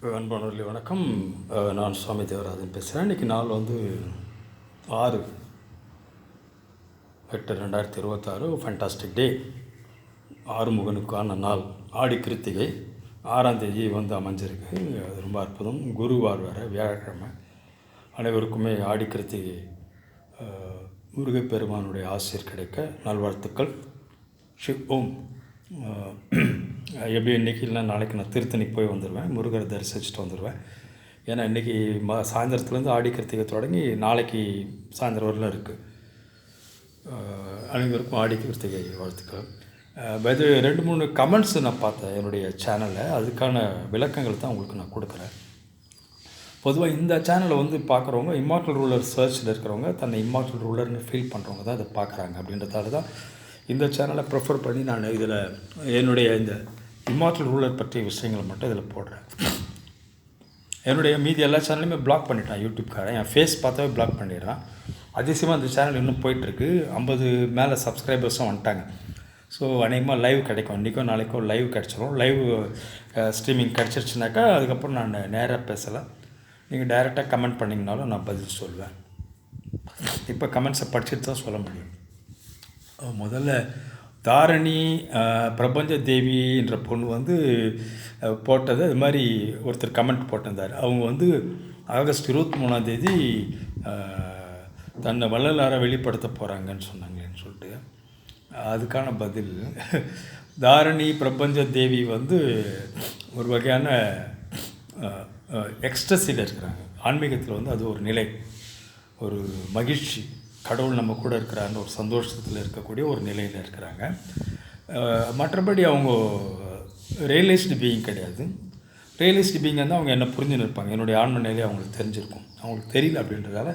அன்பானவர்களே வணக்கம். நான் சுவாமி தேவராஜன் பேசுகிறேன். இன்றைக்கி நாள் வந்து 6/8/2026 ஃபேண்டாஸ்டிக் டே. ஆறுமுகனுக்கான நாள். ஆடி கிருத்திகை 6ஆம் தேதி வந்து அமைஞ்சிருக்கு. அது ரொம்ப அற்புதம். குருவார் வேறு, வியாழக்கிழமை. அனைவருக்குமே ஆடி கிருத்திகை முருகப்பெருமானுடைய ஆசிரியர் கிடைக்க நல்வாழ்த்துக்கள். ஷிவ் ஓம். எப்படி இன்றைக்கி இல்லைனா நாளைக்கு நான் திருத்தணி போய் வந்துடுவேன், முருகரை தரிசிச்சுட்டு வந்துடுவேன். ஏன்னா இன்றைக்கி சாயந்தரத்துலேருந்து ஆடி கிருத்திகை தொடங்கி நாளைக்கு சாயந்தரம் வரலாம் இருக்குது. அனைவருக்கும் ஆடி கிருத்திகை வாழ்த்துக்கள். இது 2-3 கமெண்ட்ஸ் நான் பார்த்தேன் என்னுடைய சேனலில். அதுக்கான விளக்கங்கள் தான் உங்களுக்கு நான் கொடுக்குறேன். பொதுவாக இந்த சேனலை வந்து பார்க்குறவங்க இம்மார்டல் ரூலர் சர்ச்சில் இருக்கிறவங்க தன்னை இம்மார்டல் ரூலர்னு ஃபீல் பண்ணுறவங்க தான் இதை பார்க்குறாங்க. அப்படின்றதால தான் இந்த சேனலை ப்ரிஃபர் பண்ணி நான் இதில் என்னுடைய இந்த இம்மார்டல் ரூலர் பற்றிய விஷயங்களை மட்டும் இதில் போடுறேன். என்னுடைய மீதி எல்லா சேனலையுமே பிளாக் பண்ணிட்டேன். யூடியூப்காரன் என் ஃபேஸ் பார்த்தாவே பிளாக் பண்ணிடுறான். அதிசயமாக அந்த சேனல் இன்னும் போயிட்டுருக்கு. 50 மேலே சப்ஸ்கிரைபர்ஸும் வந்துட்டாங்க. ஸோ அநேகமாக லைவ் கிடைக்கும். இன்றைக்கோ நாளைக்கோ லைவ் கிடச்சிரும். லைவ் ஸ்ட்ரீமிங் கிடச்சிருச்சுனாக்கா அதுக்கப்புறம் நான் நேராக பேசலாம். நீங்கள் டைரெக்டாக கமெண்ட் பண்ணிங்கனாலும் நான் பதில் சொல்வேன். இப்போ கமெண்ட்ஸை படிச்சுட்டு தான் சொல்ல முடியும். முதல்ல தாரணி பிரபஞ்ச தேவி என்ற பொண்ணு வந்து போட்டது, அது மாதிரி ஒருத்தர் கமெண்ட் போட்டிருந்தார். அவங்க வந்து ஆகஸ்ட் 23ஆம் தேதி தன்னை வள்ளலாரை வெளிப்படுத்த போகிறாங்கன்னு சொன்னாங்களேன்னு சொல்லிட்டு அதுக்கான பதில், தாரணி பிரபஞ்ச தேவி வந்து ஒரு வகையான எக்ஸ்ட்ரஸில் இருக்கிறாங்க. ஆன்மீகத்தில் வந்து அது ஒரு நிலை, ஒரு மகிழ்ச்சி, கடவுள் நம்ம கூட இருக்கிறாருன்னு ஒரு சந்தோஷத்தில் இருக்கக்கூடிய ஒரு நிலையில் இருக்கிறாங்க. மற்றபடி அவங்க ரியலைஸ்டு பீயிங் கிடையாது. ரியலைஸ்டு பீயிங் வந்து அவங்க என்ன புரிஞ்சுன்னு இருப்பாங்க. என்னுடைய ஆன்ம நிலையை அவங்களுக்கு தெரிஞ்சிருக்கும். அவங்களுக்கு தெரியல அப்படின்றதால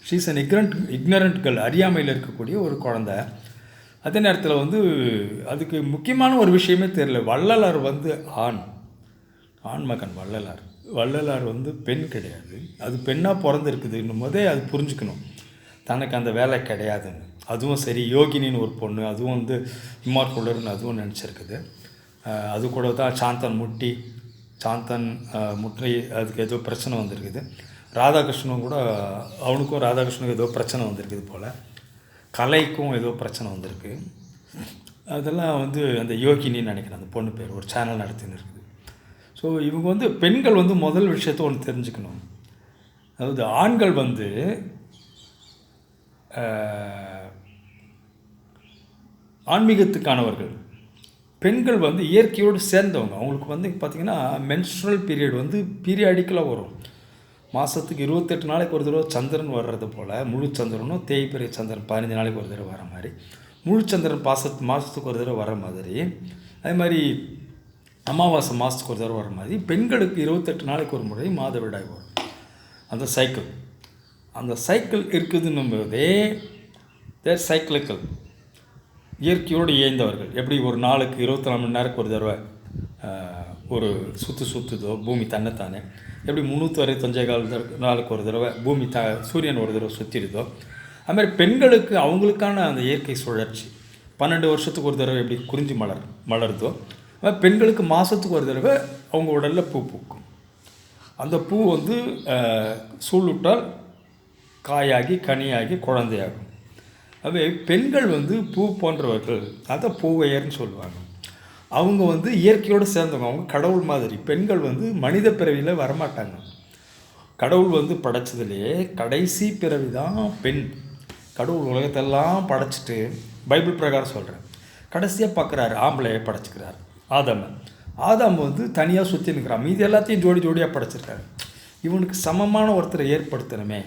ஷீஸ் அன் இக்னரண்ட் கேர்ள், அறியாமையில் இருக்கக்கூடிய ஒரு குழந்தை. அதே நேரத்தில் வந்து அதுக்கு முக்கியமான ஒரு விஷயமே தெரியல. வள்ளலார் வந்து ஆண்மகன் வள்ளலார் வந்து பெண் கிடையாது. அது பெண்ணாக பிறந்திருக்குதுன்னும் போதே அது புரிஞ்சுக்கணும் தனக்கு அந்த வேலை கிடையாதுன்னு. அதுவும் சரி, யோகினின்னு ஒரு பொண்ணு, அதுவும் வந்து இம்மார்குலர்னு அதுவும் நினச்சிருக்குது. அது கூட தான் சாந்தன் முற்றி அதுக்கு ஏதோ பிரச்சனை வந்திருக்குது. ராதாகிருஷ்ணனும் கூட, அவனுக்கும் ராதாகிருஷ்ணனுக்கும் ஏதோ பிரச்சனை வந்திருக்குது போல். கலைக்கும் ஏதோ பிரச்சனை வந்திருக்கு. அதெல்லாம் வந்து அந்த யோகினின்னு நினைக்கிறேன் அந்த பொண்ணு பேர். ஒரு சேனல் நடத்தின்னு இருக்குது. ஸோ இவங்க வந்து பெண்கள் வந்து முதல் விஷயத்தை ஒன்று தெரிஞ்சுக்கணும். அதாவது ஆண்கள் வந்து ஆன்மீகத்துக்கானவர்கள், பெண்கள் வந்து இயற்கையோடு சேர்ந்தவங்க. அவங்களுக்கு வந்து பார்த்திங்கன்னா மென்ஸ்ட்ரல் பீரியட் வந்து பீரியாடிக்கலாக வரும். மாதத்துக்கு 28 நாளைக்கு ஒரு தடவை சந்திரன் வர்றது போல், முழு சந்திரனும் தேய்பிறை சந்திரன் 15 நாளைக்கு ஒரு தடவை வர மாதிரி, முழு சந்திரன் மாதத்துக்கு ஒரு தடவை வர மாதிரி, அதே மாதிரி அமாவாசை மாதத்துக்கு ஒரு தடவை வர மாதிரி பெண்களுக்கு 28 நாளைக்கு ஒரு முறை மாதவிடாய் வரும். அந்த சைக்கிள் இருக்குதுன்னும் போதே தேர் சைக்கிளிக்கல், இயற்கையோடு இயந்தவர்கள். எப்படி ஒரு நாளுக்கு 24 மணி நேரத்துக்கு ஒரு தடவை ஒரு சுற்றுதோ பூமி தன்னைத்தானே, எப்படி 365 நாளுக்கு ஒரு தடவை பூமி சூரியன் ஒரு தடவை சுற்றிடுதோ, அதுமாதிரி பெண்களுக்கு அவங்களுக்கான அந்த இயற்கை சுழற்சி 12 வருஷத்துக்கு ஒரு தடவை எப்படி குறிஞ்சி மலருதோ, பெண்களுக்கு மாதத்துக்கு ஒரு தடவை அவங்க உடலில் பூ பூக்கும். அந்த பூ வந்து சூழ்விட்டால் காயாகி கனியாகி குழந்தையாகும். அது பெண்கள் வந்து பூ போன்றவர்கள், அதை பூவையர்னு சொல்லுவாங்க. அவங்க வந்து இயற்கையோடு சேர்ந்தவங்க. அவங்க கடவுள் மாதிரி. பெண்கள் வந்து மனித பிறவியில் வரமாட்டாங்க. கடவுள் வந்து படைச்சதுலேயே கடைசி பிறவி தான் பெண். கடவுள் உலகத்தெல்லாம் படைச்சிட்டு, பைபிள் பிரகாரம் சொல்கிறேன், கடைசியாக பார்க்குறாரு, ஆம்பளையை படைச்சிக்கிறார் ஆதாம் வந்து தனியாக சுற்றி நிற்கிறான். மீதி எல்லாத்தையும் ஜோடியாக படைச்சிருக்காரு. இவனுக்கு சமமான ஒருத்தரை ஏற்படுத்தணுமே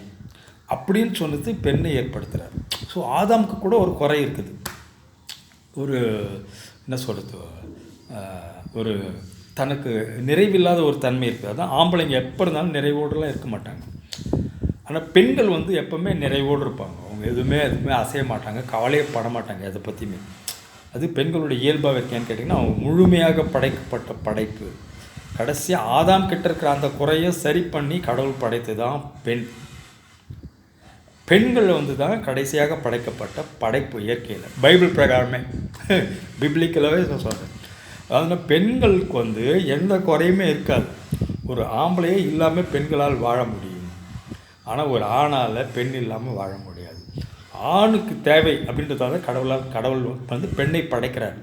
அப்படின்னு சொன்னது பெண்ணை ஏற்படுத்துகிறார். ஸோ ஆதாமுக்கு கூட ஒரு குறை இருக்குது. ஒரு என்ன சொல்கிறது, ஒரு தனக்கு நிறைவில்லாத ஒரு தன்மை இருக்குது. அதான் ஆம்பளைங்க எப்போ இருந்தாலும் நிறைவோடுலாம் இருக்க மாட்டாங்க. ஆனால் பெண்கள் வந்து எப்போவுமே நிறைவோடு இருப்பாங்க. அவங்க எதுவுமே அசைய மாட்டாங்க, கவலையே பட மாட்டாங்க எதை பற்றியுமே. அது பெண்களுடைய இயல்பாக இருக்கேன்னு கேட்டிங்கன்னா, அவங்க முழுமையாக படைக்கப்பட்ட படைப்பு. கடைசியாக ஆதாம் கிட்ட இருக்கிற அந்த குறையை சரி பண்ணி கடவுள் படைத்து தான் பெண்கள் வந்து தான் கடைசியாக படைக்கப்பட்ட படைப்பு இயற்கையில், பைபிள் பிரகாரமே பிப்ளிக்கலாகவே சொல்கிறேன். அதனால் பெண்களுக்கு வந்து எந்த குறையுமே இருக்காது. ஒரு ஆம்பளையே இல்லாமல் பெண்களால் வாழ முடியும். ஆனால் ஒரு ஆணால் பெண் இல்லாமல் வாழ முடியாது. ஆணுக்கு தேவை அப்படின்றதால கடவுள் வந்து பெண்ணை படைக்கிறார்.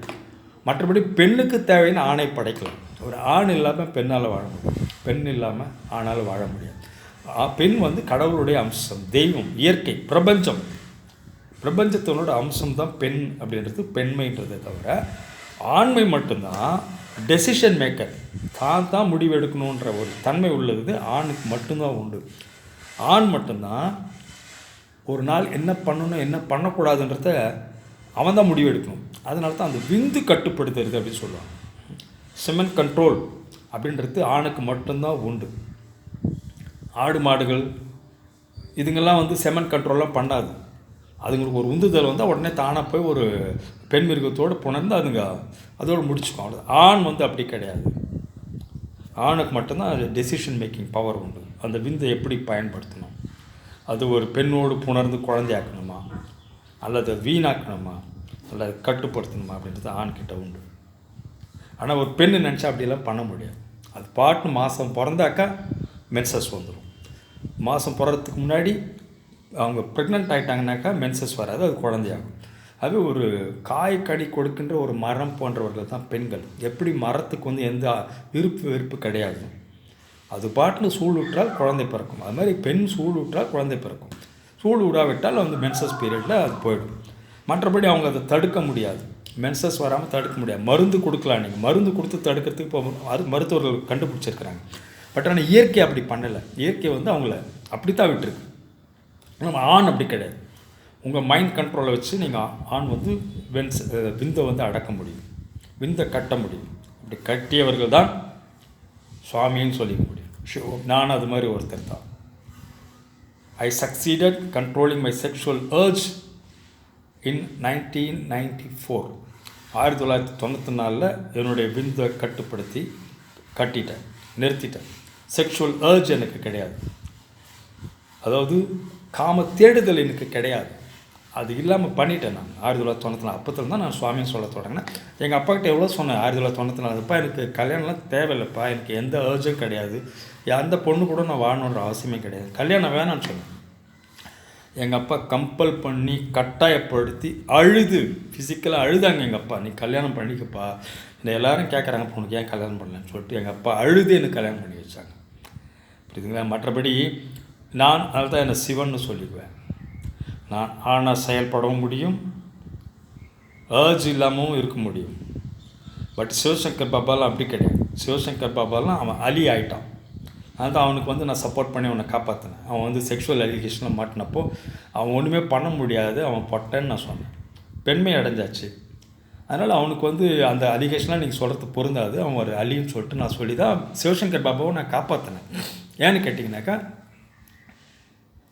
மற்றபடி பெண்ணுக்கு தேவைன்னு ஆணை படைக்கலாம். ஒரு ஆண் இல்லாமல் பெண்ணால் வாழ முடியும், பெண் இல்லாமல் ஆணால் வாழ முடியாது. பெண் வந்து கடவுளுடைய அம்சம், தெய்வம், இயற்கை, பிரபஞ்சத்தினோட அம்சம் தான் பெண் அப்படின்றது, பெண்மைன்றதை தவிர ஆண்மை மட்டும்தான் டெசிஷன் மேக்கர். தான் முடிவு எடுக்கணுன்ற ஒரு தன்மை உள்ளது ஆணுக்கு மட்டும்தான் உண்டு. ஆண் மட்டும்தான் ஒரு நாள் என்ன பண்ணணும் என்ன பண்ணக்கூடாதுன்றத அவன் தான் முடிவு எடுக்கணும். அதனால தான் அந்த விந்து கட்டுப்படுத்துறது அப்படின்னு சொல்லுவாங்க. செமன் கண்ட்ரோல் அப்படின்றது ஆணுக்கு மட்டும்தான் உண்டு. ஆடு மாடுகள் இதுங்கெல்லாம் வந்து செமன் கண்ட்ரோல்லாம் பண்ணாது. அதுங்களுக்கு ஒரு உந்துதல் வந்தால் உடனே தானாக போய் ஒரு பெண் மிருகத்தோடு புணர்ந்து அதுங்க அதோடு முடிச்சுக்கும். அவ்வளோ. ஆண் வந்து அப்படி கிடையாது. ஆணுக்கு மட்டும்தான் அது டெசிஷன் மேக்கிங் பவர் உண்டு. அந்த விந்தை எப்படி பயன்படுத்தணும், அது ஒரு பெண்ணோடு புணர்ந்து குழந்தையாக்கணுமா அல்லது வீணாக்கணுமா அல்லது கட்டுப்படுத்தணுமா அப்படின்றது ஆண்கிட்ட உண்டு. ஆனால் ஒரு பெண்ணு நினச்சா அப்படிலாம் பண்ண முடியாது. அது பாட்டு மாதம் பிறந்தாக்கா மென்சஸ் வந்துடும். மாதம் பிறக்கிறதுக்கு முன்னாடி அவங்க ப்ரெக்னென்ட் ஆகிட்டாங்கனாக்கா மென்சஸ் வராது, அது குழந்தையாகும். அது ஒரு காய் கொடுக்கின்ற ஒரு மரம் போன்றவர்கள் தான் பெண்கள். எப்படி மரத்துக்கு வந்து எந்த விருப்பு வெறுப்பு கிடையாது, அது பாட்டில் சூழ் விட்டால் குழந்தை பிறக்கும். அது மாதிரி பெண் சூழ் விட்டால் குழந்தை பிறக்கும். சூழ் விடாவிட்டால் வந்து மென்சஸ் பீரியடில் அது போயிடும். மற்றபடி அவங்க அதை தடுக்க முடியாது, மென்சஸ் வராமல் தடுக்க முடியாது. மருந்து கொடுக்கலாம், நீங்கள் மருந்து கொடுத்து தடுக்கிறதுக்கு இப்போ அது மருத்துவர்கள் கண்டுபிடிச்சிருக்கிறாங்க. பட் ஆனால் இயற்கை அப்படி பண்ணலை. இயற்கை வந்து அவங்கள அப்படி தான் விட்டுருக்கு. நம்ம ஆண் அப்படி கிடையாது. உங்கள் மைண்ட் கண்ட்ரோலை வச்சு நீங்கள் ஆண் வந்து விந்தை வந்து அடக்க முடியும், விந்தை கட்ட முடியும். அப்படி கட்டியவர்கள் தான் சுவாமின்னு சொல்லிக்க முடியும். நான் அது மாதிரி ஒருத்தர் தான். I succeeded controlling my sexual urge in 1994. 1994 என்னுடைய விந்தை கட்டுப்படுத்தி நிறுத்திட்டேன். செக்ஷுவல் அர்ஜ் எனக்கு கிடையாது. அதாவது காம தேடுதல் எனக்கு கிடையாது. அது இல்லாமல் பண்ணிட்டேன் நான் 1994. அப்போத்துல தான் நான் சுவாமின்னு சொல்ல தொடங்கினேன். எங்கள் அப்பாக்கிட்ட எவ்வளோ சொன்னேன் 1994, அப்பா எனக்கு கல்யாணம்லாம் தேவையில்லைப்பா, எனக்கு எந்த அர்ஜும் கிடையாது, எந்த பொண்ணு கூட நான் வாழணுன்ற அவசியமே கிடையாது, கல்யாணம் வேணான்னு சொன்னேன். எங்கள் அப்பா கம்பல் பண்ணி கட்டாயப்படுத்தி அழுது ஃபிசிக்கலாக அழுதாங்க. எங்கள் அப்பா நீ கல்யாணம் பண்ணிக்கப்பா, இந்த எல்லோரும் கேட்குறாங்க பொண்ணுக்கு ஏன் கல்யாணம் பண்ணலன்னு சொல்லிட்டு எங்கள் அப்பா அழுது எனக்கு கல்யாணம் பண்ணி வச்சாங்க. புரியுதுங்களா? மற்றபடி நான் அதுதான் என்னை சிவன்னு சொல்லிக்குவேன். நான் ஆனால் செயல்படவும் முடியும், அர்ஜ் இல்லாமல் இருக்க முடியும். பட் சிவசங்கர் பாபாலாம் அப்படி கிடையாது. சிவசங்கர் பாபாலாம் அவன் அலி ஆகிட்டான். அதுதான் அவனுக்கு வந்து நான் சப்போர்ட் பண்ணி அவனை காப்பாற்றினேன். அவன் வந்து செக்ஷுவல் அலிகேஷனில் மாட்டினப்போ அவன் ஒன்றுமே பண்ண முடியாது, அவன் பொட்டன்னு நான் சொன்னேன். பெண்மை அடைஞ்சாச்சு. அதனால் அவனுக்கு வந்து அந்த அலிகேஷன்லாம் நீங்கள் சொல்கிறது பொருந்தாது, அவன் ஒரு அலின்னு சொல்லிட்டு நான் சொல்லி தான் சிவசங்கர் பாபாவை நான் காப்பாற்றினேன். ஏன்னு கேட்டிங்கனாக்கா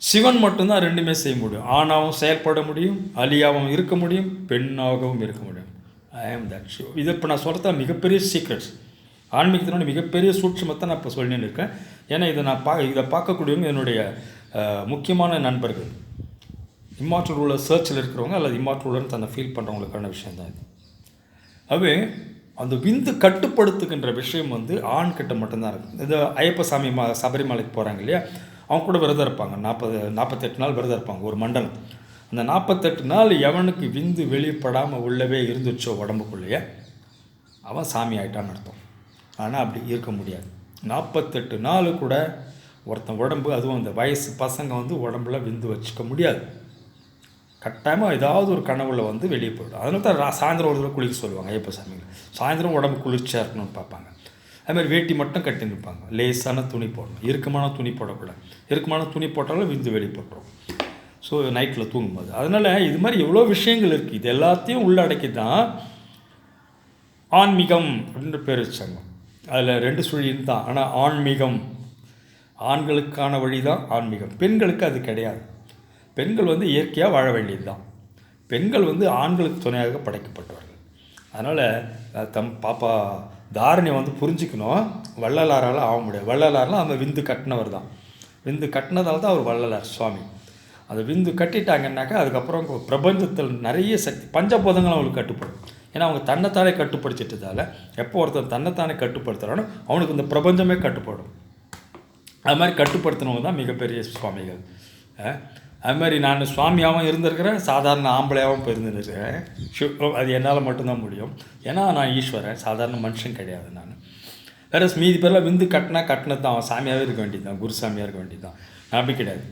சிவன் மட்டும்தான் ரெண்டுமே செய்ய முடியும். ஆணாகவும் செயல்பட முடியும், அலியாகவும் இருக்க முடியும், பெண்ணாகவும் இருக்க முடியும். ஐ ஆம் தட் ஷோ. இது இப்போ நான் சொல்கிறத மிகப்பெரிய சீக்ரெட்ஸ், ஆன்மீகத்தினோட மிகப்பெரிய சூட்சமத்தை நான் இப்போ சொல்லின்னு இருக்கேன். ஏன்னா இதை பார்க்கக்கூடியவங்க என்னுடைய முக்கியமான நண்பர்கள், இம்மார்டல் ரூலர் சர்ச்சில் இருக்கிறவங்க அல்லது இம்மார்டல் ரூலர்னு தன்னை ஃபீல் பண்ணுறவங்களுக்கான விஷயம் தான் இது. அது அந்த விந்து கட்டுப்படுத்துகின்ற விஷயம் வந்து ஆண்கிட்ட மட்டும்தான் இருக்குது. இது ஐயப்ப சாமி சபரிமலைக்கு போகிறாங்க இல்லையா, அவங்க கூட விரதம் இருப்பாங்க. 48 நாள் விரதம் இருப்பாங்க ஒரு மண்டலம். அந்த 48 நாள் எவனுக்கு விந்து வெளிப்படாமல் உள்ளவே இருந்துச்சோ உடம்புக்குள்ளேயே அவன் சாமி ஆகிட்டான்னு அர்த்தம். ஆனால் அப்படி இருக்க முடியாது. 48 நாள் கூட ஒருத்தன் உடம்பு, அதுவும் அந்த வயசு பசங்க வந்து உடம்புல விந்து வச்சுக்க முடியாது. கட்டாயமாக ஏதாவது ஒரு கனவுல வந்து வெளியே போய்டும். அதனால தான் சாயந்தரம் ஒரு தடவை குளிக்க சொல்லுவாங்க ஐயப்ப சாமிகள். சாயந்தரம் உடம்பு குளிர்ச்சியாக இருக்கணும்னு பார்ப்பாங்க. அதுமாதிரி வேட்டி மட்டும் கட்டி நிற்பாங்க. லேசான துணி போடணும், இறுக்கமான துணி போடக்கூடாது. இறுக்கமான துணி போட்டாலும் விந்து வெளியே போட்டுரும். ஸோ நைட்டில் தூங்கும்போது. அதனால் இது மாதிரி எவ்வளோ விஷயங்கள் இருக்குது. இது எல்லாத்தையும் உள்ளடக்கி தான் ஆன்மீகம் அப்படின்ற பேர் வச்சாங்க. அதில் 2 சுழின்னு தான். ஆனால் ஆன்மீகம், ஆண்களுக்கான வழி தான் ஆன்மீகம். பெண்களுக்கு அது கிடையாது. பெண்கள் வந்து இயற்கையாக வாழ வேண்டியது தான். பெண்கள் வந்து ஆண்களுக்கு துணையாக படைக்கப்பட்டவர்கள். அதனால் பாப்பா தாரணை வந்து புரிஞ்சுக்கணும். வள்ளலாரால் ஆக முடியாது. வள்ளலாரெலாம் அந்த விந்து கட்டினவர் தான். விந்து கட்டினதால் தான் அவர் வள்ளலார் சுவாமி. அந்த விந்து கட்டிட்டாங்கன்னாக்கா அதுக்கப்புறம் பிரபஞ்சத்தில் நிறைய சக்தி, பஞ்சபூதங்கள் அவங்களுக்கு கட்டுப்படும். ஏன்னா அவங்க தன்னைத்தானே கட்டுப்படுத்திட்டதால் எப்போ ஒருத்தர் தன்னைத்தானே கட்டுப்படுத்துகிறானோ அவனுக்கு இந்த பிரபஞ்சமே கட்டுப்படும். அது மாதிரி கட்டுப்படுத்தினவங்க தான் மிகப்பெரிய சுவாமிகள். அது மாதிரி நான் சுவாமியாகவும் இருந்திருக்கிறேன், சாதாரண ஆம்பளையாகவும் இப்போ இருந்துருக்கிறேன். அது என்னால் மட்டும்தான் முடியும். ஏன்னா நான் ஈஸ்வரன், சாதாரண மனுஷன் கிடையாது நான். வேறு மீதி பேரில் விந்து கட்டினது தான், அவன் சாமியாகவே இருக்க வேண்டியது தான், குரு சாமியாக இருக்க வேண்டியது தான். நான் அப்படி கிடையாது.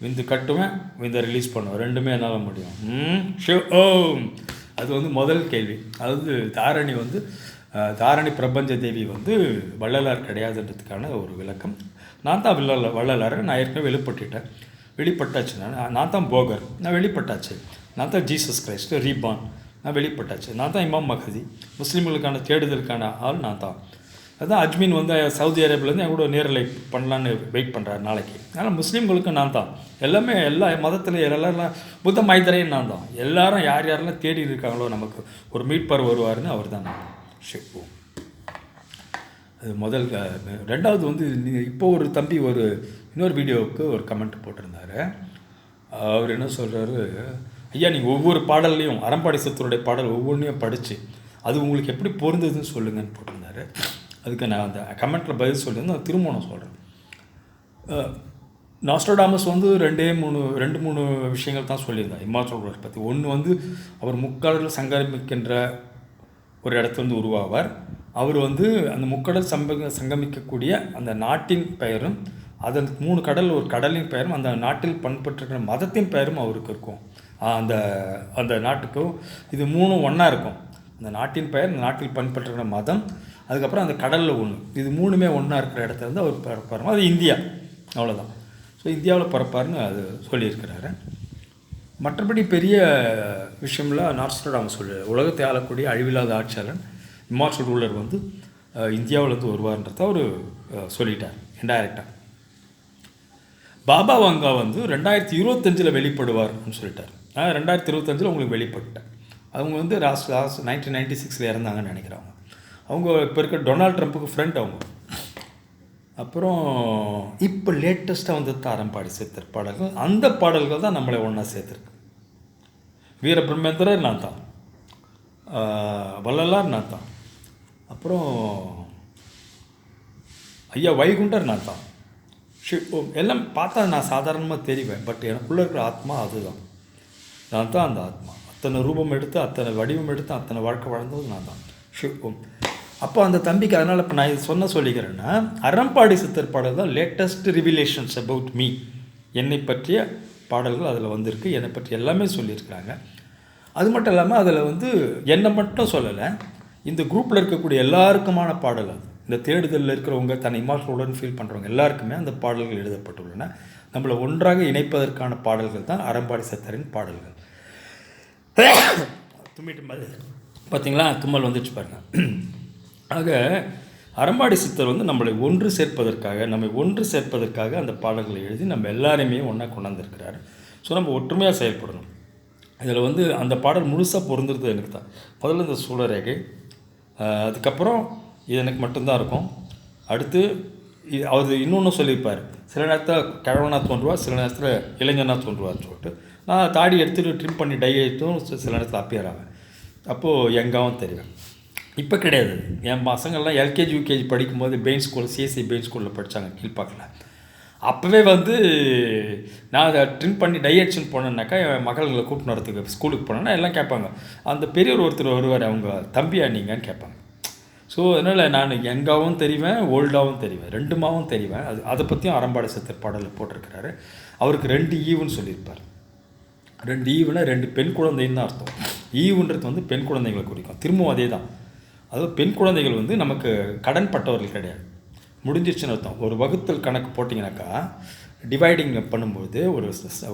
விந்து கட்டுவேன், விந்தை ரிலீஸ் பண்ணுவேன், ரெண்டுமே என்னால் முடியும். அது வந்து முதல் கேள்வி. அதாவது தாரணி பிரபஞ்ச தேவி வந்து வள்ளலார் கிடையாதுன்றதுக்கான ஒரு விளக்கம். நான் தான் வள்ளலார், நான் ஏற்கனவே வெளிப்பட்டாச்சு. நான் தான் போகர், நான் வெளிப்பட்டாச்சு. நான் தான் ஜீசஸ் கிரைஸ்ட் ரீபான், நான் வெளிப்பட்டாச்சு. நான் தான் இமாம் மஹதி, முஸ்லீம்களுக்கான தேடுதலுக்கான ஆள் நான் தான். அதுதான் அஜ்மீன் வந்து சவுதி அரேபியாவிலேருந்து என் கூட நேரில் பண்ணலான்னு வெயிட் பண்ணுறாரு நாளைக்கு. ஆனால் முஸ்லீம்களுக்கு நான் தான். எல்லாமே எல்லா மதத்தில் எல்லாம் புத்த மைத்தரையும் நான் தான். எல்லாரும் யாரெல்லாம் தேடி இருக்காங்களோ நமக்கு ஒரு மீட்பர் வருவார்னு அவர் தான் நான். ஷிப்பு அது முதல். ரெண்டாவது வந்து இப்போ ஒரு தம்பி இன்னொரு வீடியோவுக்கு ஒரு கமெண்ட் போட்டிருந்தார். அவர் என்ன சொல்கிறாரு, ஐயா நீங்கள் ஒவ்வொரு பாடல்லையும் அறம்பாடி சித்தருடைய பாடல் ஒவ்வொன்றையும் படித்து அது உங்களுக்கு எப்படி பொருந்ததுன்னு சொல்லுங்கன்னு போட்டிருந்தாரு. அதுக்கு நான் அந்த கமெண்ட்டில் பதில் சொல்லியிருந்தேன். நான் திரும்ப நான் சொல்கிறேன். நாஸ்ட்ராடாமஸ் வந்து 2-3 விஷயங்கள் தான் சொல்லியிருந்தார் இம்மார்டல் வேர்ல்ட் பற்றி. ஒன்று வந்து அவர் முக்கடல் சங்கமிக்கின்ற ஒரு இடத்துலேருந்து உருவாவார். அவர் வந்து அந்த முக்கடல் சங்கமிக்கக்கூடிய அந்த நாட்டின் பெயரும், அதன் 3 கடல் ஒரு கடலின் பெயரும், அந்த நாட்டில் பண்பற்றிருக்கிற மதத்தின் பெயரும் அவருக்கு இருக்கும். அந்த நாட்டுக்கும் இது 3 ஒன்றா இருக்கும். அந்த நாட்டின் பெயர், அந்த நாட்டில் பண்பற்றிருக்கிற மதம், அதுக்கப்புறம் அந்த கடலில் ஒன்று, இது 3மே ஒன்றா இருக்கிற இடத்துல இருந்து அவர் பிறப்பார். அது இந்தியா, அவ்வளோதான். ஸோ இந்தியாவில் பிறப்பார்னு அது சொல்லியிருக்கிறாரு. மற்றபடி பெரிய விஷயம்லாம் நாஸ்ட்ராடாமஸ் உலகத்தை ஆளக்கூடிய அழிவில்லாத ஆட்சியாளன் இம்மார்டல் ரூலர் வந்து இந்தியாவிலேருந்து வருவார்ன்றத அவர் சொல்லிட்டார் இன்டைரக்டாக. பாபா வாங்கா வந்து 2025 வெளிப்படுவார்னு சொல்லிட்டார். 2025 உங்களுக்கு வெளிப்பட்டேன். அவங்க வந்து 1996 இறந்தாங்கன்னு நினைக்கிறாங்க. அவங்க இப்போ இருக்க டொனால்ட் ட்ரம்ப்புக்கு ஃப்ரெண்ட் அவங்க. அப்புறம் இப்போ லேட்டஸ்ட்டாக வந்து அறம்பாடி சித்தர் பாடல்கள், அந்த பாடல்கள் தான் நம்மளை ஒன்றா சேர்த்துருக்கு. வீர பிரம்மேந்திரர் நான் தான், வள்ளலார் நான் தான், அப்புறம் ஐயா வைகுண்டர் நான் தான். எல்லாம் பார்த்தா நான் சாதாரணமாக தெரிவேன், பட் எனக்குள்ளே இருக்கிற ஆத்மா அதுதான். நான் தான் அந்த ஆத்மா. அத்தனை ரூபம் எடுத்து, அத்தனை வடிவம் எடுத்து, அத்தனை வாழ்க்கை வாழ்ந்தது நான் தான். அப்போ அந்த தம்பிக்கு அதனால் இப்போ நான் இது சொல்லிக்கிறேன்னா, அறம்பாடி சித்தர் பாடல் தான் லேட்டஸ்ட் ரிவிலேஷன்ஸ் அபவுட் மீ. என்னை பற்றிய பாடல்கள் அதில் வந்திருக்கு. என்னை பற்றி எல்லாமே சொல்லியிருக்கிறாங்க. அது மட்டும் இல்லாமல் அதில் வந்து என்னை மட்டும் சொல்லலை, இந்த குரூப்பில் இருக்கக்கூடிய எல்லாருக்குமான பாடல் அது. இந்த தேடுதலில் இருக்கிறவங்க, தன்னை இமார்டலுடன் ஃபீல் பண்ணுறவங்க எல்லாருக்குமே அந்த பாடல்கள் எழுதப்பட்டுள்ளன. நம்மளை ஒன்றாக இணைப்பதற்கான பாடல்கள் தான் அறம்பாடி சித்தரின் பாடல்கள். தும்மிட்டு மாதிரி பார்த்தீங்களா, தும்மல் வந்துச்சு பாருங்கள். ஆக அறம்பாடி சித்தர் வந்து நம்மளை ஒன்று சேர்ப்பதற்காக அந்த பாடல்களை எழுதி நம்ம எல்லாரையுமே ஒன்றா கொண்டாந்துருக்கிறார். ஸோ நம்ம ஒற்றுமையாக செயல்படணும். இதில் வந்து அந்த பாடல் முழுசாக பொருந்துறது எனக்கு தான். முதல்ல இந்த சூழரேகை, அதுக்கப்புறம் இது எனக்கு மட்டும்தான் இருக்கும். அடுத்து அவர் இன்னொன்று சொல்லியிருப்பார், சில நேரத்தில் கிழவனாக தோன்றுவார், சில நேரத்தில் இளைஞனாக தோன்றுவார்னு சொல்லிட்டு. நான் தாடி எடுத்துகிட்டு ட்ரிம் பண்ணி டை எடுத்தும் சில நேரத்தில் அப்பியர் ஆவேன். அப்போது எங்காவும் தெரியும். இப்போ கிடையாது. என் பசங்கள்லாம் எல்கேஜி யூகேஜி படிக்கும்போது பெயின் ஸ்கூல், சிஎஸ்சி பெயின் ஸ்கூலில் படித்தாங்க கீழ்பாக்கில். அப்போவே வந்து நான் அதை ட்ரிம் பண்ணி டை அடிச்சுன்னு போனேன்னாக்கா, என் மகளை கூப்பிட்டு வரத்துக்கு ஸ்கூலுக்கு போனேன்னா எல்லாம் கேட்பாங்க, அந்த பெரியவர் ஒருத்தர் வருவார், அவங்க தம்பியா நீங்கன்னு கேட்பாங்க. ஸோ அதனால் நான் யங்காகவும் தெரிவேன், ஓல்டாகவும் தெரிவேன், ரெண்டுமாவும் தெரிவேன். அதை பற்றியும் அறம்பாடி சித்தர் பாடலில் போட்டிருக்கிறாரு. அவருக்கு 2 ஈவுன்னு சொல்லியிருப்பார். 2 ஈவுனா 2 பெண் குழந்தைன்னு தான் அர்த்தம். ஈவுன்றது வந்து பெண் குழந்தைகளை குறிக்கும். திரும்பவும் அதே தான். அதாவது பெண் குழந்தைகள் வந்து நமக்கு கடன் பட்டவர்கள் கிடையாது, முடிஞ்சிடுச்சுன்னு அர்த்தம். ஒரு வகுத்தல் கணக்கு போட்டிங்கனாக்கா, டிவைடிங் பண்ணும்போது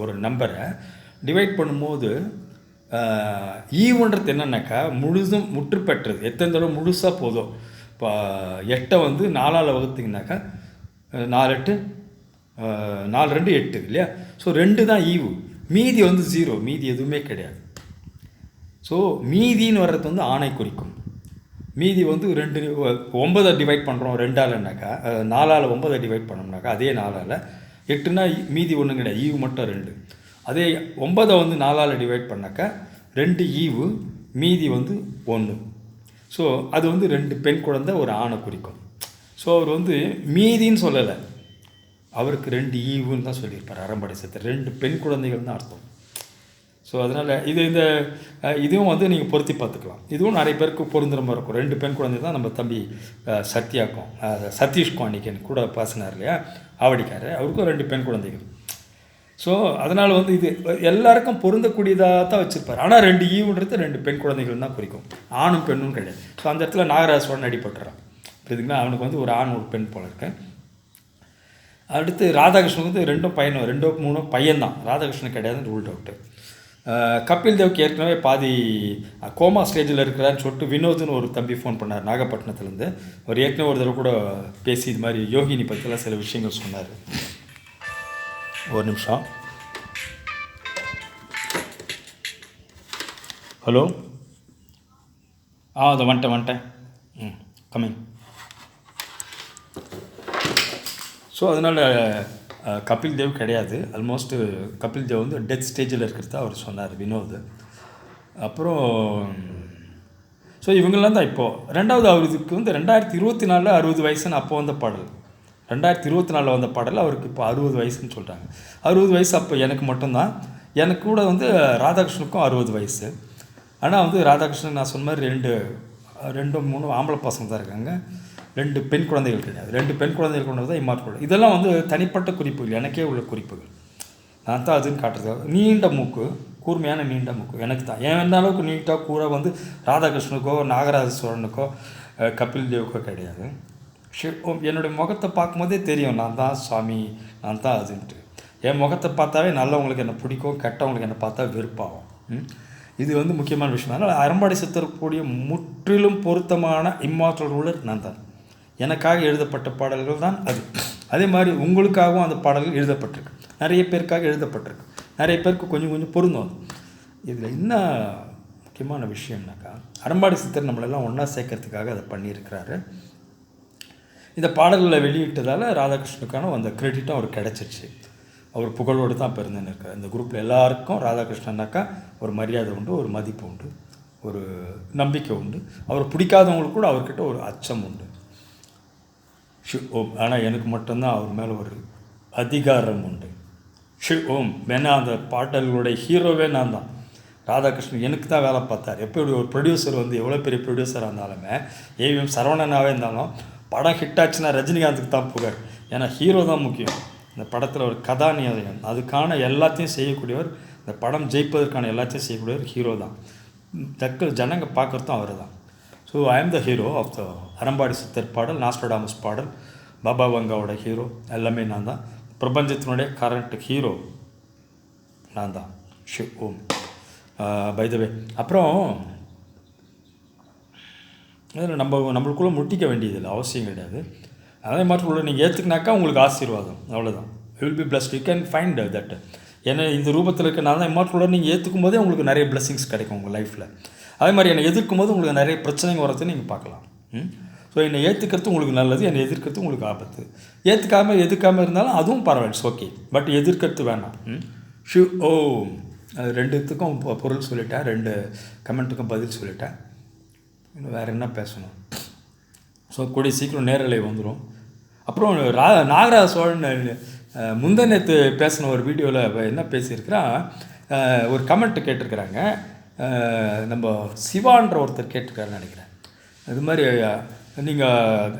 ஒரு நம்பரை டிவைட் பண்ணும்போது ஈவுன்றது என்னன்னாக்கா முற்று பெற்றது. எத்தனை தடவை முழுசாக போதும். இப்போ 8 வந்து 4ஆல் வகுத்திங்கனாக்கா 4 2 8 இல்லையா? ஸோ 2 தான் ஈவு. மீதி வந்து 0, மீதி எதுவுமே கிடையாது. ஸோ மீதின்னு வர்றது வந்து ஆணை குறிக்கும். மீதி வந்து 9 டிவைட் பண்ணுறோம் 2ஆல்னாக்கா, 4ஆல் 9 டிவைட் பண்ணோம்னாக்கா அதே 4ஆல் 8னா மீதி ஒன்றும் கிடையாது, ஈவு மட்டும் 2. அதே 9 வந்து 4ஆல் டிவைட் பண்ணாக்கா 2 ஈவு, மீதி வந்து 1. ஸோ அது வந்து 2 பெண் குழந்தை ஒரு ஆணை குறிக்கும். ஸோ அவர் வந்து மீதின்னு சொல்லலை, அவருக்கு 2 ஈவுன்னு தான் சொல்லியிருப்பார் அறம்பாடி சித்தர். 2 பெண் குழந்தைகள் தான் அர்த்தம். ஸோ அதனால் இதுவும் வந்து நீங்கள் பொருத்தி பார்த்துக்கலாம். இதுவும் நிறைய பேருக்கு பொருந்துற மாதிரி இருக்கும். 2 பெண் குழந்தை தான் நம்ம தம்பி சத்யாக்கும் சதீஷ்க்கும் அன்றைக்கி கூட பேசினார் இல்லையா, ஆவடிக்கார், அவருக்கும் 2 பெண் குழந்தைகள். ஸோ அதனால் வந்து இது எல்லாருக்கும் பொருந்தக்கூடியதாக தான் வச்சுருப்பார். ஆனால் 2 ஈவுன்றது 2 பெண் குழந்தைகள் தான் குறிக்கும், ஆணும் பெண்ணும் கிடையாது. ஸோ அந்த இடத்துல நாகராஜ சோழன் அடிபட்டுறான். புரியுதுங்களா? அவனுக்கு வந்து ஒரு ஆண் ஒரு பெண் போல இருக்கு. அடுத்து ராதாகிருஷ்ணனுக்கு வந்து 2 3 பையன்தான், ராதாகிருஷ்ணன் கிடையாதுன்னு ரூல்ட் அவுட்டு. கபில் தேவ்க்கு ஏற்கனவே பாதி கோமா ஸ்டேஜில் இருக்கிறான்னு சொல்லிட்டு வினோத்னு ஒரு தம்பி ஃபோன் பண்ணார் நாகப்பட்டினத்துலேருந்து. ஒரு ஏற்கனவே ஒரு தடவை கூட பேசி இது மாதிரி யோகினி பற்றிலாம் சில விஷயங்கள் சொன்னார். ஒரு நிமிஷம். ஹலோ, அதை வந்துட்டேன் கம்மிங். ஸோ அதனால் கபில் தேவ் கிடையாது. ஆல்மோஸ்ட்டு கபில் தேவ் வந்து டெத் ஸ்டேஜில் இருக்கிறதா அவர் சொன்னார் வினோத். அப்புறம் ஸோ இவங்கெல்லாம் தான் இப்போது. ரெண்டாவது அவருக்கு வந்து 2024 60 வயசுன்னு அப்போ வந்த பாடல், 2024 வந்த பாடல். அவருக்கு இப்போ 60 வயசுன்னு சொல்கிறாங்க. 60 வயசு அப்போ எனக்கு மட்டும்தான். எனக்கு கூட வந்து ராதாகிருஷ்ணனுக்கும் 60 வயசு. ஆனால் வந்து ராதாகிருஷ்ணன் நான் சொன்ன மாதிரி 2 3 ஆம்பளை பசங்க தான் இருக்காங்க, 2 பெண் குழந்தைகள் கிடையாது. 2 பெண் குழந்தைகள் கொண்டது தான் இம்மார்ட். இதெல்லாம் வந்து தனிப்பட்ட குறிப்புகள், எனக்கே உள்ள குறிப்புகள். நான் தான் அதுன்னு காட்டுறது. நீண்ட மூக்கு, கூர்மையான நீண்ட மூக்கு எனக்கு தான். எந்த அளவுக்கு நீட்டாக கூற வந்து ராதாகிருஷ்ணனுக்கோ நாகராஜ சோழனுக்கோ கபில் தேவுக்கோ கிடையாது. என்னுடைய முகத்தை பார்க்கும்போதே தெரியும் நான் தான் சாமி, நான் தான் அதுன்ட்டு. என் முகத்தை பார்த்தாவே நல்லவங்களுக்கு என்னை பிடிக்கும், கெட்டவங்களுக்கு என்னை பார்த்தா வெறுப்பாகும். இது வந்து முக்கியமான விஷயம். அதனால் அறம்பாடி சித்தருக்கூடிய முற்றிலும் பொருத்தமான இம்மார்டல் ரூலர் நான் தான். எனக்காக எழுதப்பட்ட பாடல்கள் தான் அது. அதே மாதிரி உங்களுக்காகவும் அந்த பாடல்கள் எழுதப்பட்டிருக்கு, நிறைய பேருக்காக எழுதப்பட்டிருக்கு, நிறைய பேருக்கு கொஞ்சம் கொஞ்சம் பொருந்தும். இதில் என்ன முக்கியமான விஷயம்னாக்கா, அறம்பாடி சித்தர் நம்மளெல்லாம் ஒன்றா சேர்க்கறதுக்காக அதை பண்ணியிருக்கிறாரு. இந்த பாடல்களை வெளியிட்டதால் ராதாகிருஷ்ணனுக்கான அந்த கிரெடிட்டும் அவருக்கு கிடச்சிருச்சு. அவர் புகழோடு தான் இப்போ இருந்துன்னு இருக்கார். இந்த குரூப்பில் எல்லாருக்கும் ராதாகிருஷ்ணன்னாக்கா ஒரு மரியாதை உண்டு, ஒரு மதிப்பு உண்டு, ஒரு நம்பிக்கை உண்டு. அவர் பிடிக்காதவங்களுக்கு கூட அவர்கிட்ட ஒரு அச்சம் உண்டு. ஓம். ஆனால் எனக்கு மட்டும்தான் அவர் மேலே ஒரு அதிகாரம் உண்டு. ஓம். வேணா அந்த பாடல்களுடைய ஹீரோவே நான் தான். ராதாகிருஷ்ணன் எனக்கு தான் வேலை பார்த்தார். எப்படி ஒரு ப்ரொடியூசர் வந்து எவ்வளோ பெரிய ப்ரொடியூசராக இருந்தாலுமே, ஏவிஎம் சரவணனாகவே இருந்தாலும் படம் ஹிட் ஆச்சுன்னா ரஜினிகாந்துக்கு தான் புகழ். ஏன்னா ஹீரோ தான் முக்கியம். இந்த படத்தில் ஒரு கதாநாயகன், அதுக்கான எல்லாத்தையும் செய்யக்கூடியவர், இந்த படம் ஜெயிப்பதற்கான எல்லாத்தையும் செய்யக்கூடியவர் ஹீரோ தான். ஜனங்க பார்க்குறதும் அவர் தான். ஸோ ஐ ஆம் த ஹீரோ ஆஃப் த அறம்பாடி சித்தர் பாடல், நாஸ்ட்ராடாமஸ் பாடல், பாபா வங்காவோட ஹீரோ எல்லாமே நான் தான். பிரபஞ்சத்தினுடைய கரண்ட் ஹீரோ நான் தான். ஓம். பை த வே, அப்புறம் நம்மளுக்குள்ளே முட்டிக்க வேண்டியதில்லை, அவசியம் கிடையாது. அதே மாதிரி உள்ள நீங்கள் ஏற்றுக்கினாக்கா உங்களுக்கு ஆசீர்வாதம், அவ்வளோதான். You will be blessed, you can find that. ஏன்னா இந்த ரூபத்தில் இருக்க நான் தான் இம்மார்டல் நீங்கள் ஏற்றுக்கும் போதே உங்களுக்கு நிறைய பிளெஸிங்ஸ் கிடைக்கும் உங்கள் லைஃப்பில். அதே மாதிரி என்னை எதிர்க்கும் போது உங்களுக்கு நிறைய பிரச்சனைங்க வரது நீங்கள் பார்க்கலாம். ஸோ என்னை ஏற்றுக்கிறது உங்களுக்கு நல்லது, என்னை எதிர்க்கிறது உங்களுக்கு ஆபத்து. எதிர்க்காமல் இருந்தாலும் அதுவும் பரவாயில்ல, ஓகே. பட் எதிர்க்கிறது வேணாம். ஓம். அது 2த்துக்கும் பொருள் சொல்லிட்டேன், 2 கமெண்ட்டுக்கும் பதில் சொல்லிட்டேன். இன்னும் வேறு என்ன பேசணும்? ஸோ கூடிய சீக்கிரம் நேரலை வந்துடும். அப்புறம் நாகராஜ சோழன் முந்தநேற்று பேசின ஒரு வீடியோவில் என்ன பேசியிருக்கிறான், ஒரு கமெண்ட் கேட்டிருக்கிறாங்க. நம்ம சிவான்ற ஒருத்தர் கேட்டிருக்காருன்னு நினைக்கிறேன். இது மாதிரி நீங்கள்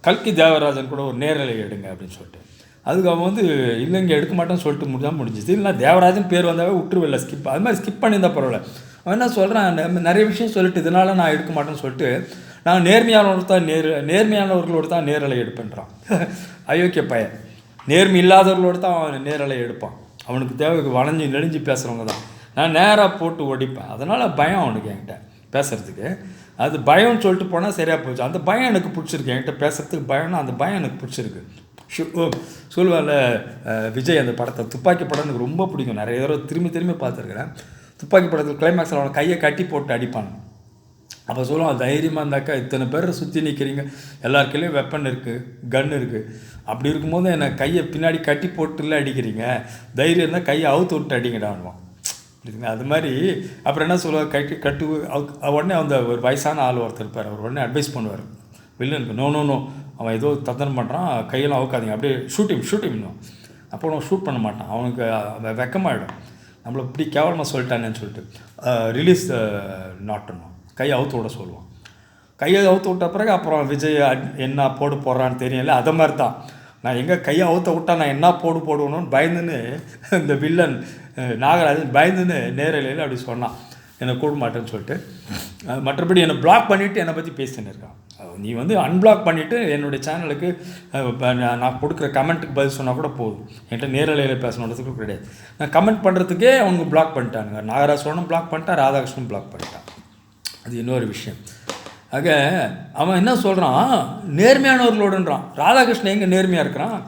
கல்கி தேவராஜன் கூட ஒரு நேரலை எடுங்க அப்படின்னு சொல்லிட்டு. அதுக்கு அவன் வந்து இல்லைங்க எடுக்க மாட்டேன்னு சொல்லிட்டு முடிஞ்சுது. இல்லைனா தேவராஜன் பேர் வந்தாவே விட்டுருவில்ல, ஸ்கிப். அது மாதிரி ஸ்கிப் பண்ணியிருந்தால் பரவாயில்ல. அவன் என்ன சொல்கிறான், நிறைய விஷயம் சொல்லிட்டு இதனால் நான் எடுக்க மாட்டேன்னு சொல்லிட்டு நான் நேர்மையானவர்களோடு தான் நேரலை எடுப்பேன்றான். அயோக்கிய பையன். நேர்மை இல்லாதவர்களோடு தான் அவன் நேரலை எடுப்பான். அவனுக்கு தேவை வளைஞ்சி நெளிஞ்சு பேசுகிறவங்க தான். நான் நேராக போட்டு ஒடிப்பேன். அதனால் பயம் அவனுக்கு என்கிட்ட பேசுகிறதுக்கு. அது பயம்னு சொல்லிட்டு போனால் சரியாக போச்சு. அந்த பயம் எனக்கு பிடிச்சிருக்கு. என்கிட்ட பேசுகிறதுக்கு பயம்னா அந்த பயம் எனக்கு பிடிச்சிருக்கு. சொல்லுவாள் விஜய் அந்த படத்தை, துப்பாக்கி படம் எனக்கு ரொம்ப பிடிக்கும். நிறைய தடவை திரும்பி பார்த்துருக்குறேன். துப்பாக்கி படத்தில் கிளைமேக்ஸில் அவனை கையை கட்டி போட்டு அடிப்பான். அப்போ சொல்லுவான், தைரியமாக இருந்தாக்கா இத்தனை பேர் சுற்றி நிற்கிறீங்க, எல்லாருக்கையிலையும் வெப்பன் இருக்குது, கன் இருக்குது. அப்படி இருக்கும்போது என்னை கையை பின்னாடி கட்டி போட்டுல அடிக்கிறீங்க, தைரியம் இருந்தால் கையை அவுத்து விட்டு அடிங்கடான்வான். புரியுதுங்க? அது மாதிரி அப்புறம் என்ன சொல்லுவார், கட்டு உடனே அந்த ஒரு வயசான ஆள் ஒருத்தர் இருப்பார். அவர் உடனே அட்வைஸ் பண்ணுவார் வில்லனுக்கு, நோ அவன் ஏதோ தந்தனம் பண்ணுறான், கையெல்லாம் அவுக்காதீங்க, அப்படியே ஷூட்டிங்னும். அப்போ அவன் ஷூட் பண்ண மாட்டான், அவனுக்கு வெக்கமாகிடும், நம்மளை இப்படி கேவலமாக சொல்லிட்டானேன்னு சொல்லிட்டு ரிலீஸ் நாட்டணும், கையை அவுத்து விட சொல்லுவான். கையை அவுத்து விட்ட பிறகு அப்புறம் விஜய் என்ன போடுறான்னு தெரியல. அதை மாதிரி தான் நான் எங்கே கையை அவுத்த விட்டா நான் என்ன போடுவேணும்னு பயந்துன்னு இந்த வில்லன் நாகராஜன் பயந்துன்னு நேரலையில் அப்படி சொன்னான், என்னை கூட மாட்டேன்னு சொல்லிட்டு. மற்றபடி என்னை பிளாக் பண்ணிவிட்டு என்னை பற்றி பேசின்னு இருக்கான். நீ அன்பிளாக் பண்ணிவிட்டு என்னுடைய சேனலுக்கு நான் கொடுக்குற கமெண்ட்டுக்கு பதில் சொன்னால் கூட போதும், என்கிட்ட நேரலையில் பேசணுன்றதுக்கு கிடையாது. நான் கமெண்ட் பண்ணுறதுக்கே அவங்க பிளாக் பண்ணிட்டானுங்க. நாகராஜனும் பிளாக் பண்ணிட்டான், ராதாகிருஷ்ணனும் பிளாக் பண்ணிட்டான். அது இன்னொரு விஷயம். ஆக அவன் என்ன சொல்கிறான், நேர்மையானவர்களோடுன்றான். ராதாகிருஷ்ணன் எங்கே நேர்மையாக இருக்கிறான்?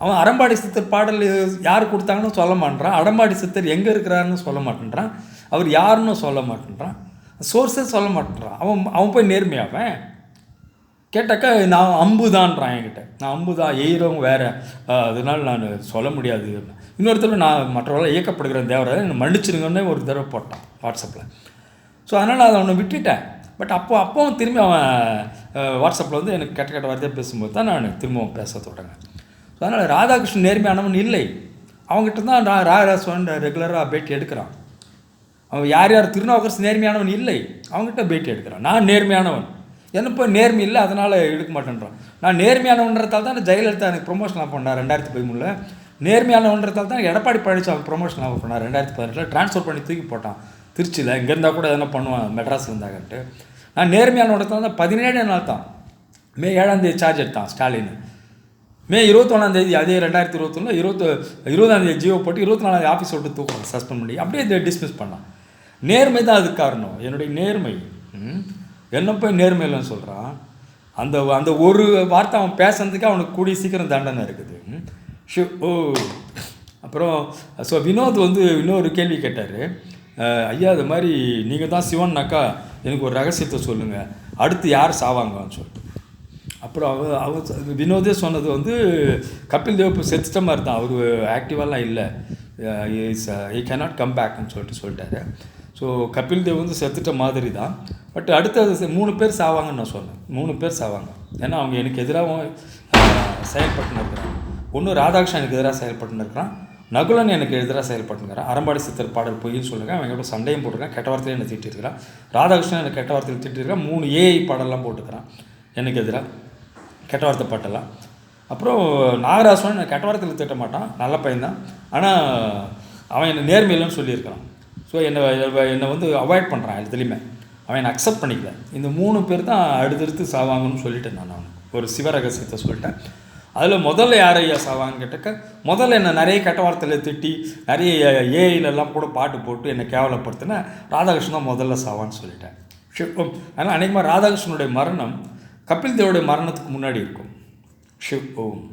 அவன் அறம்பாடி சித்தர் பாடல் யார் கொடுத்தாங்கன்னு சொல்ல மாட்டேறான், அறம்பாடி சித்தர் எங்கே இருக்கிறாருன்னு சொல்ல மாட்டேன்றான், அவர் யாருன்னு சொல்ல மாட்டேன்றான், சோர்ஸே சொல்ல மாட்டேன்றான். அவன் போய் நேர்மையாவன் கேட்டாக்கா நான் அம்புதான்றான் என்கிட்ட. நான் அம்புதான், எய்கிறவங்க வேறு, அதனால் நான் சொல்ல முடியாது. இன்னொருத்தர் நான் மற்றவர்களால் இயக்கப்படுகிற தேவரை என்னை மன்னிச்சிருங்கன்னு ஒரு தடவை போட்டான் வாட்ஸ்அப்பில். ஸோ அதனால் அதை அவனை விட்டுட்டேன். பட் அப்போவும் திரும்பி அவன் வாட்ஸ்அப்பில் எனக்கு கெட்ட வார்த்தையாக பேசும்போது தான் நான் திரும்பவும் பேச தொடங்க. ஸோ அதனால் ராதாகிருஷ்ணன் நேர்மையானவன் இல்லை. அவங்ககிட்ட தான் ராதாகிருஷ்ணன் ரெகுலராக பேட்டி எடுக்கிறான். அவன் யார் திருநாவுக்கரசு நேர்மையானவன் இல்லை, அவங்ககிட்ட பேட்டி எடுக்கிறான். நான் நேர்மையானவன், என்னப்போ நேர்மை இல்லை அதனால் எடுக்க மாட்டேன்றான். நான் நேர்மையானவன்றதால் தான் ஜெயலலிதா எனக்கு ப்ரொமோஷனாக பண்ணார் 2013. நேர்மையானவன்றதால் தான் எடப்பாடி பழனிசாமி ப்ரொமோஷனாக பண்ணார் 2018. ட்ரான்ஸ்ஃபர் பண்ணி தூக்கி போட்டான் திருச்சியில். இங்கே இருந்தால் கூட எதனா பண்ணுவான் மெட்ராஸில் இருந்தாங்கன்ட்டு. நான் நேர்மையானவன்றதால் தான் 17 நாள் தான் மே 7 சார்ஜ் எடுத்தான் ஸ்டாலின். மே 21 அதே 2021 20 ஜியோ போட்டு 24 ஆஃபீஸ் விட்டு தூக்குறான், சஸ்பெண்ட் பண்ணி அப்படியே டிஸ்மிஸ் பண்ணான். நேர்மை தான் அதுக்கு காரணம், என்னுடைய நேர்மை. என்ன போய் நேர்மை இல்லைன்னு சொல்கிறான். அந்த ஒரு வார்த்தை அவன் பேசுறதுக்கு அவனுக்கு கூடிய சீக்கிரம் தண்டனை இருக்குது. அப்புறம் ஸோ வினோத் இன்னொரு கேள்வி கேட்டார். ஐயா அது மாதிரி நீங்கள் தான் சிவன்னாக்கா எனக்கு ஒரு ரகசியத்தை சொல்லுங்கள், அடுத்து யார் சாவாங்கன்னு சொல்லிட்டு. அப்புறம் அவர் வினோதே சொன்னது கபில் தேவ் இப்போ செத்துட்ட மாதிரி தான், அவர் ஆக்டிவாலாம் இல்லை, ஐ கேனாட் கம் பேக்னு சொல்லிட்டாரு. ஸோ கபில் தேவ் செத்துட்ட மாதிரி தான். பட் அடுத்தது 3 பேர் சாவாங்கன்னு நான் சொன்னேன். 3 பேர் சாவாங்க. ஏன்னா அவங்க எனக்கு எதிராகவும் செயல்பட்டுன்னு இருக்கிறாங்க. ஒன்று ராதாகிருஷ்ணன் எனக்கு எதிராக செயல்பட்டுன்னு இருக்கிறான், நகுலன் எனக்கு எதிராக செயல்பட்டுங்கிறான், அறம்பாடி சித்தர் பாடல் பொய்ன்னு சொல்லுங்கள், அவங்க கூட சண்டையும் போட்டுருக்கான், கெட்ட வார்த்தையில் என்னை திட்டிருக்கிறான், ராதாகிருஷ்ணன் எனக்கு கெட்ட வார்த்தையில் திட்டிருக்கான், 3 ஏஐ பாடலாம் போட்டுக்கிறான் எனக்கு எதிராக கெட்ட வார்த்தை பாட்டெல்லாம். அப்புறம் நாகராஜன் எனக்கு கெட்ட வார்த்தையில் திட்ட மாட்டான், நல்ல பையன்தான், ஆனால் அவன் என்னை நேர்மையில்லைன்னு சொல்லியிருக்கிறான். ஸோ என்னை அவாய்ட் பண்ணுறான் எல்லாத்துலேயுமே, அவன் என்னை அக்செப்ட் பண்ணிக்கல. இந்த 3 பேர் தான் அடுத்தடுத்து சாவாங்கன்னு சொல்லிட்டேன் நான். அவனுக்கு ஒரு சிவரகசியத்தை சொல்லிட்டேன். அதில் முதல்ல யார் ஐயா சாவாங்கன்னு கேட்டாக்க, முதல்ல என்னை நிறைய கெட்ட வார்த்தையில் திட்டி நிறைய ஏஐலெல்லாம் கூட பாட்டு போட்டு என்னை கேவலப்படுத்தினா ராதாகிருஷ்ணன் தான் முதல்ல சாவான்னு சொல்லிட்டேன். அதனால் அநேகமாக ராதாகிருஷ்ணனுடைய மரணம் கபில் தேவோடைய மரணத்துக்கு முன்னாடி இருக்கும். ஷிவ் ஓம்.